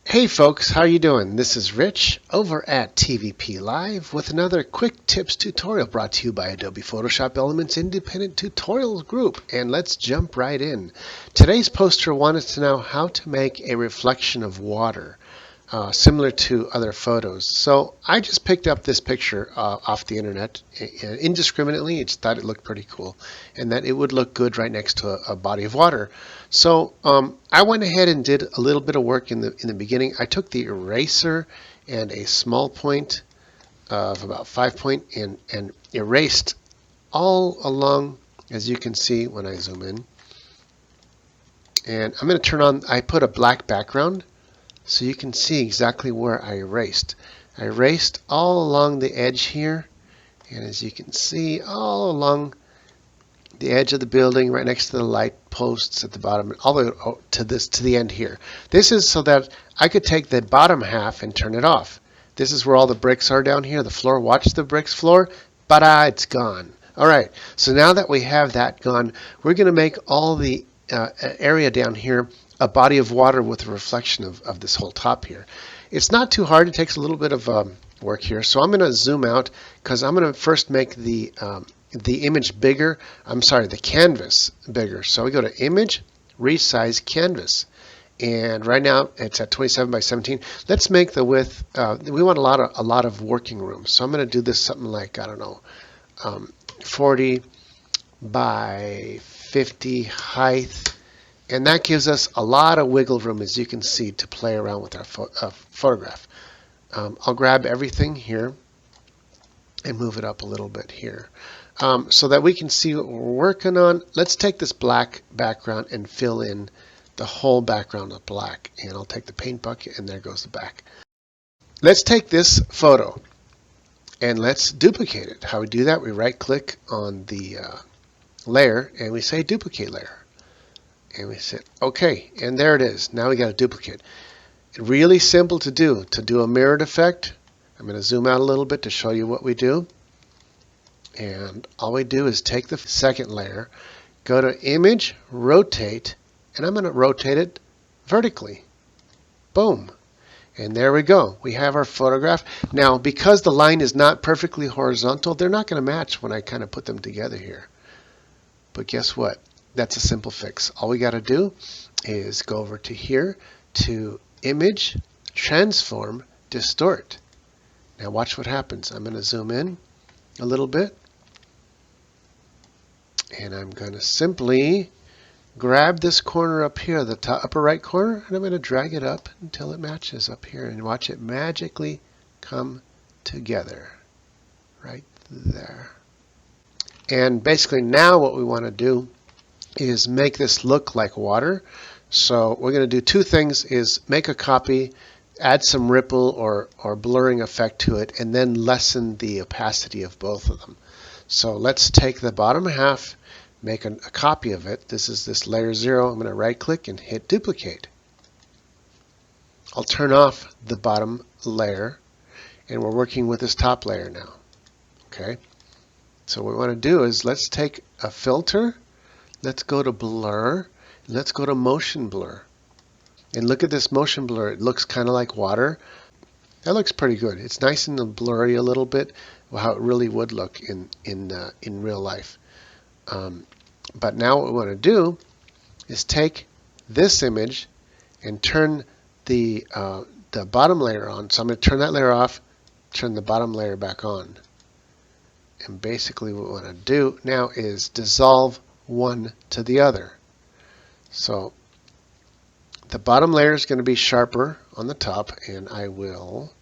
Hey folks, how you doing? This is Rich over at TVP Live with another quick tips tutorial brought to you by Adobe Photoshop Elements Independent Tutorials Group. And let's jump right in. Today's poster wanted to know how to make a reflection of water. Similar to other photos. So I just picked up this picture off the internet indiscriminately. I just thought it looked pretty cool and that it would look good right next to a body of water. So I went ahead and did a little bit of work in the beginning. I took the eraser and a small point of about 5 point and erased all along, as you can see when I zoom in. And I'm going to turn on, I put a black background so you can see exactly where I erased. I erased all along the edge here, and as you can see, all along the edge of the building, right next to the light posts at the bottom, all the way to the end here. This is so that I could take the bottom half and turn it off. This is where all the bricks are down here. The floor. Watch the bricks floor. Bada! It's gone. All right. So now that we have that gone, we're going to make all the area down here a body of water with a reflection of this whole top here. It's not too hard. It takes a little bit of work here. So I'm going to zoom out because I'm going to first make the image bigger. I'm sorry, the canvas bigger. So we go to Image, Resize Canvas. And right now it's at 27 by 17. Let's make the width. We want a lot of working room. So I'm going to do this something like, I don't know, 40 by 50 height. And that gives us a lot of wiggle room, as you can see, to play around with our photograph. I'll grab everything here and move it up a little bit here so that we can see what we're working on. Let's take this black background and fill in the whole background with black. And I'll take the paint bucket, and there goes the back. Let's take this photo and let's duplicate it. How we do that, we right-click on the layer, and we say Duplicate Layer. And we said, okay, and there it is. Now we got a duplicate. Really simple to do. To do a mirrored effect, I'm going to zoom out a little bit to show you what we do. And all we do is take the second layer, go to Image, Rotate, and I'm going to rotate it vertically. Boom. And there we go. We have our photograph. Now, because the line is not perfectly horizontal, they're not going to match when I kind of put them together here. But guess what? That's a simple fix. All we got to do is go over to here to Image, Transform, Distort. Now watch what happens. I'm going to zoom in a little bit. And I'm going to simply grab this corner up here, the top, upper right corner, and I'm going to drag it up until it matches up here. And watch it magically come together right there. And basically now what we want to do is make this look like water. So we're going to do two things, is make a copy, add some ripple or blurring effect to it, and then lessen the opacity of both of them. So let's take the bottom half, make a copy of it. This is this layer 0. I'm going to right click and hit duplicate. I'll turn off the bottom layer, and we're working with this top layer now. Okay. So what we want to do is let's take a filter. Let's go to blur. Let's go to motion blur. And look at this motion blur. It looks kind of like water. That looks pretty good. It's nice and blurry a little bit, how it really would look in real life. But now what we want to do is take this image and turn the bottom layer on. So I'm going to turn that layer off, turn the bottom layer back on. And basically what we want to do now is dissolve one to the other. So the bottom layer is going to be sharper on the top, and I will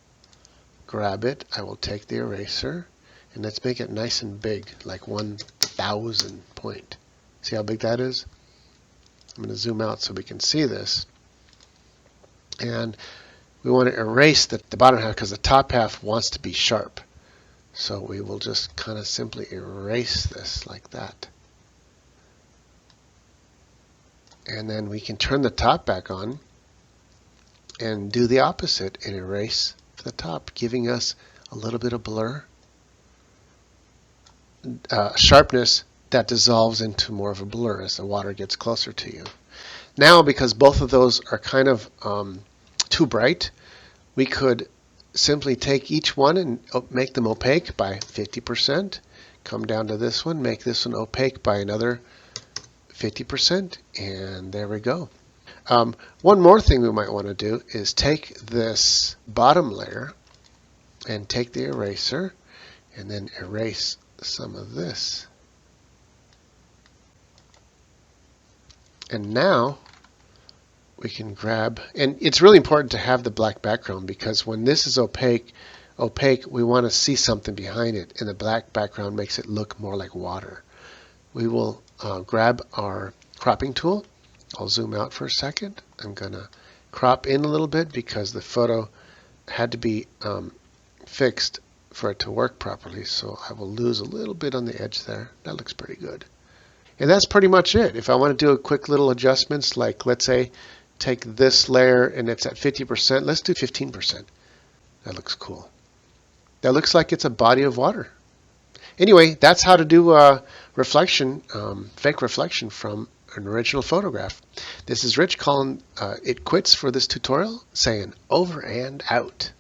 grab it. I will take the eraser, and let's make it nice and big, like 1,000 point. See how big that is? I'm going to zoom out so we can see this. And we want to erase the bottom half because the top half wants to be sharp. So we will just kind of simply erase this like that. And then we can turn the top back on and do the opposite and erase the top, giving us a little bit of blur, sharpness that dissolves into more of a blur as the water gets closer to you. Now, because both of those are kind of too bright, we could simply take each one and make them opaque by 50%. Come down to this one, make this one opaque by another 50%, and there we go. One more thing we might want to do is take this bottom layer and take the eraser and then erase some of this. And now we can grab, and it's really important to have the black background because when this is opaque, we want to see something behind it, and the black background makes it look more like water. We will grab our cropping tool. I'll zoom out for a second. I'm going to crop in a little bit because the photo had to be fixed for it to work properly, so I will lose a little bit on the edge there. That looks pretty good. And that's pretty much it. If I want to do a quick little adjustments, like let's say take this layer and it's at 50%, let's do 15%. That looks cool. That looks like it's a body of water. Anyway, that's how to do reflection, fake reflection from an original photograph. This is Rich calling it quits for this tutorial, saying over and out.